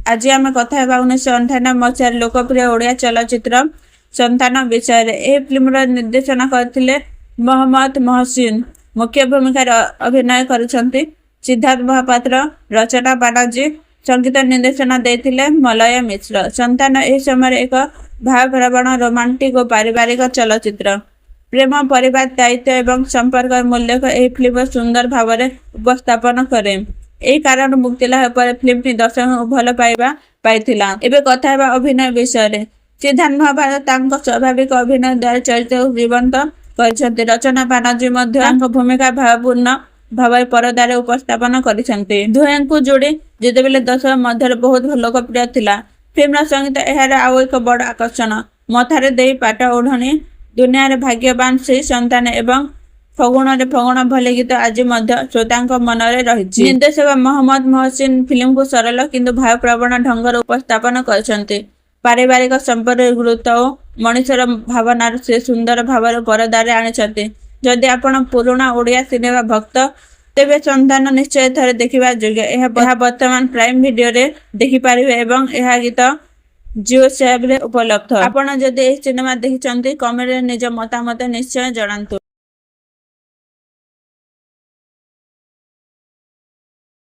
आज आम कथा 1998 मसीह लोकप्रिय ओडिया चलचित्र संतान विषय। यह फिल्म निर्देशना करते मोहम्मद मोहसिन। मुख्य भूमिका अभिनय करुछंती सिद्धार्थ महापात्र, रचना बानार्जी, संगीत निर्देशना देथिले मलय मिश्र। संतान यह समय एक भावप्रवण रोमांटिक और पारिवारिक चलचित्र। प्रेम, परिवार, दायित्व एवं संपर्क मूल्य को यह फिल्म सुंदर भाव उपस्थापन करे। यही कारण मुक्ति लाभ पर फिल्म दर्शक भल पाइबा पाइथिला। एबे कथा हेबा अभिनय विषय। सिद्धार्थ महापात्र तांको स्वाभाविक अभिनय द्वारा चरित्र जीवंत करछन्ते। रचना बानर्जी मध्य तांको भूमिका भावपूर्ण भाव परदारे उपस्थापन करिसंते। दुहेंकु जोड़ी जेतेबेले दर्शक मध्य बहुत लोकप्रिय थिला। फिल्म संगीत एहार आउ एक बड़ आकर्षण। मथारे देई पाट ओढ़नी, दुनिया रे भाग्यवान श्री संतान एवं फगुण रे फगुण भले गीत आज श्रोता मन में रही। निर्देशक मोहम्मद मोहसिन फिल्म को सरल किंतु भावप्रवण ढंग उपस्थापन करछन्ते। पारिवारिक संपर्क गुरुत्व और मनुष्यर भावनार से सुंदर भाव परदारे आनिछन्ते। जदि आपण पुराणा ओडिया सिनेमा भक्त तेबे संतान निश्चय थरे देखिबा योग्य। यह वर्तमान प्राइम वीडियो रे देखि पारिबे एवं यह गीत जियो सैब रे उपलब्ध। आपण जदि सिनेमा देखिछन्ते कमेंट रे निज मतामत निश्चय जणांतु।